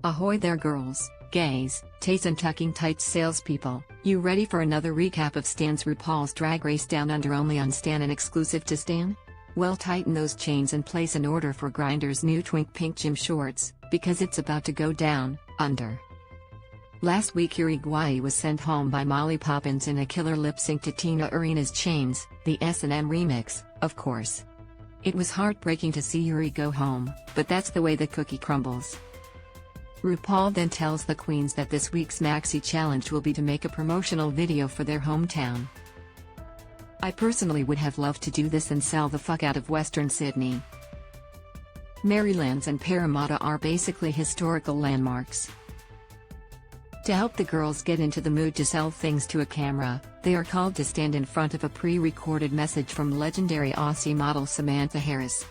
Ahoy there girls, gays, tays and tucking tight salespeople, you ready for another recap of Stan's RuPaul's Drag Race Down Under only on Stan and exclusive to Stan? Well, tighten those chains and place an order for Grindr's new twink pink gym shorts, because it's about to go down, under. Last week Uruguay was sent home by Molly Poppins in a killer lip-sync to Tina Arena's Chains, the S&M remix, of course. It was heartbreaking to see Yuri go home, but that's the way the cookie crumbles. RuPaul then tells the queens that this week's maxi challenge will be to make a promotional video for their hometown. I personally would have loved to do this and sell the fuck out of Western Sydney. Marylands and Parramatta are basically historical landmarks. To help the girls get into the mood to sell things to a camera, they are called to stand in front of a pre-recorded message from legendary Aussie model Samantha Harris.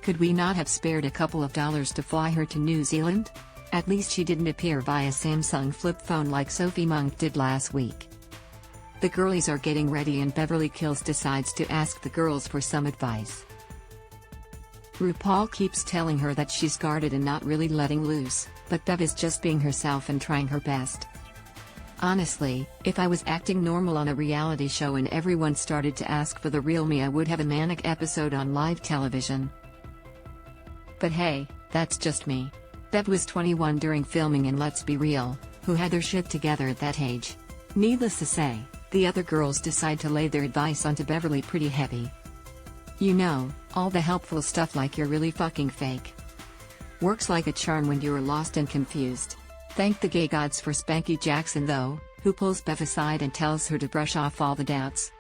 Could we not have spared a couple of dollars to fly her to New Zealand? At least she didn't appear via Samsung flip phone like Sophie Monk did last week. The girlies are getting ready and Beverly Kills decides to ask the girls for some advice. RuPaul keeps telling her that she's guarded and not really letting loose, but Bev is just being herself and trying her best. Honestly, if I was acting normal on a reality show and everyone started to ask for the real me, I would have a manic episode on live television. But hey, that's just me. Bev was 21 during filming and let's be real, who had their shit together at that age? Needless to say, the other girls decide to lay their advice onto Beverly pretty heavy. You know, all the helpful stuff like you're really fucking fake. Works like a charm when you're lost and confused. Thank the gay gods for Spanky Jackson though, who pulls Bev aside and tells her to brush off all the doubts.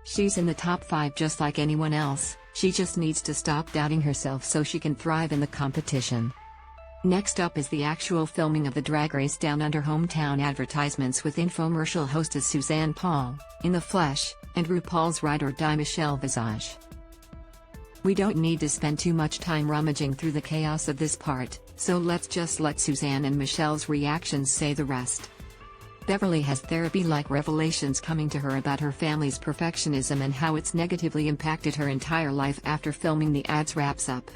She's in the top 5 just like anyone else, she just needs to stop doubting herself so she can thrive in the competition. Next up is the actual filming of the Drag Race Down Under hometown advertisements with infomercial hostess Suzanne Paul, in the flesh, and RuPaul's ride-or-die Michelle Visage. We don't need to spend too much time rummaging through the chaos of this part, so let's just let Suzanne and Michelle's reactions say the rest. Beverly has therapy-like revelations coming to her about her family's perfectionism and how it's negatively impacted her entire life after filming the ads wraps up.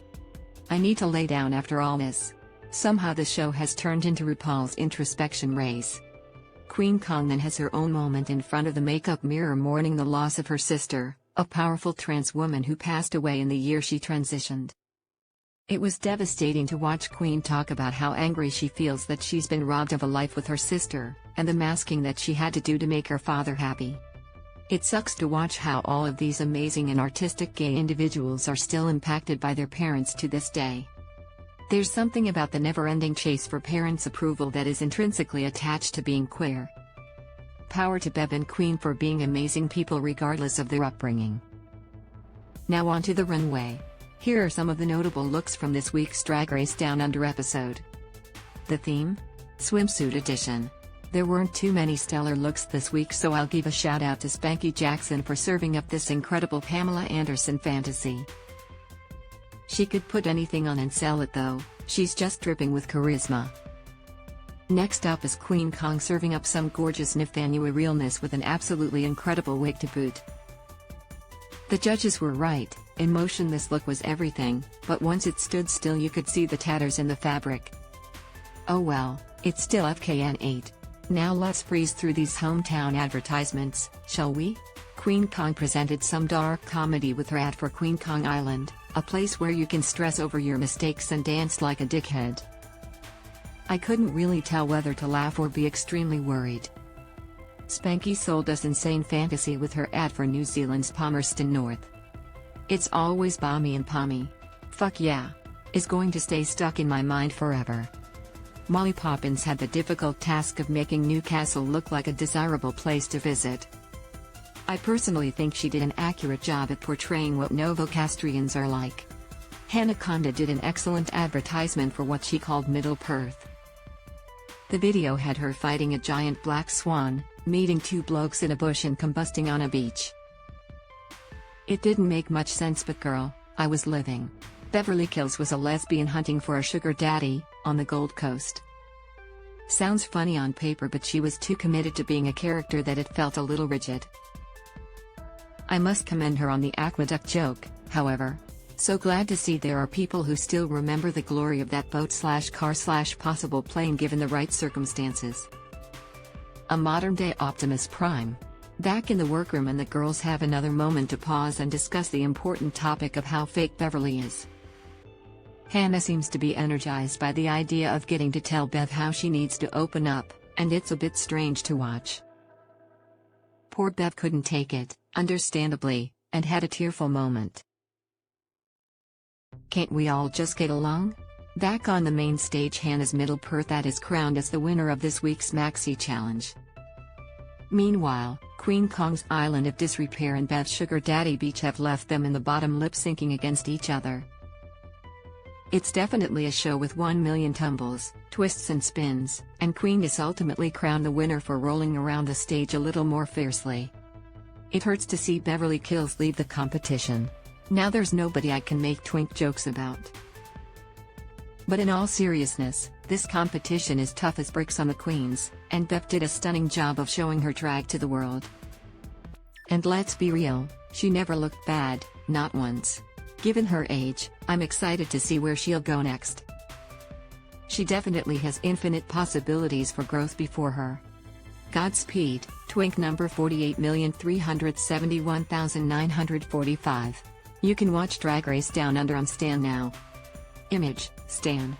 I need to lay down after all this. Somehow the show has turned into RuPaul's introspection race. Queen Kong then has her own moment in front of the makeup mirror mourning the loss of her sister, a powerful trans woman who passed away in the year she transitioned. It was devastating to watch Queen talk about how angry she feels that she's been robbed of a life with her sister, and the masking that she had to do to make her father happy. It sucks to watch how all of these amazing and artistic gay individuals are still impacted by their parents to this day. There's something about the never-ending chase for parents' approval that is intrinsically attached to being queer. Power to Bev and Queen for being amazing people regardless of their upbringing. Now onto the runway. Here are some of the notable looks from this week's Drag Race Down Under episode. The theme? Swimsuit edition. There weren't too many stellar looks this week, so I'll give a shout out to Spanky Jackson for serving up this incredible Pamela Anderson fantasy. She could put anything on and sell it though, she's just dripping with charisma. Next up is Queen Kong serving up some gorgeous Nathaniel realness with an absolutely incredible wig to boot. The judges were right, in motion this look was everything, but once it stood still you could see the tatters in the fabric. Oh well, it's still FKN 8. Now let's breeze through these hometown advertisements, shall we? Queen Kong presented some dark comedy with her ad for Queen Kong Island, a place where you can stress over your mistakes and dance like a dickhead. I couldn't really tell whether to laugh or be extremely worried. Spanky sold us insane fantasy with her ad for New Zealand's Palmerston North. It's always balmy and palmy. Fuck yeah. Is going to stay stuck in my mind forever. Molly Poppins had the difficult task of making Newcastle look like a desirable place to visit. I personally think she did an accurate job at portraying what Novocastrians are like. Hannah Conda did an excellent advertisement for what she called Middle Perth. The video had her fighting a giant black swan, meeting 2 blokes in a bush and combusting on a beach. It didn't make much sense, but girl, I was living. Beverly Kills was a lesbian hunting for a sugar daddy, on the Gold Coast. Sounds funny on paper, but she was too committed to being a character that it felt a little rigid. I must commend her on the aqueduct joke, however. So glad to see there are people who still remember the glory of that boat/car/possible plane given the right circumstances. A modern-day Optimus Prime. Back in the workroom, and the girls have another moment to pause and discuss the important topic of how fake Beverly is. Hannah seems to be energized by the idea of getting to tell Bev how she needs to open up, and it's a bit strange to watch. Poor Bev couldn't take it, understandably, and had a tearful moment. Can't we all just get along? Back on the main stage, Hannah's middle Perthat is crowned as the winner of this week's Maxi Challenge. Meanwhile, Queen Kong's Island of Disrepair and Bev's Sugar Daddy Beach have left them in the bottom, lip-syncing against each other. It's definitely a show with 1,000,000 tumbles, twists and spins, and Queen is ultimately crowned the winner for rolling around the stage a little more fiercely. It hurts to see Beverly Kills leave the competition. Now there's nobody I can make twink jokes about. But in all seriousness, this competition is tough as bricks on the queens, and Bev did a stunning job of showing her drag to the world. And let's be real, she never looked bad, not once. Given her age, I'm excited to see where she'll go next. She definitely has infinite possibilities for growth before her. Godspeed, twink number 48,371,945. You can watch Drag Race Down Under on Stan now. Image, Stan.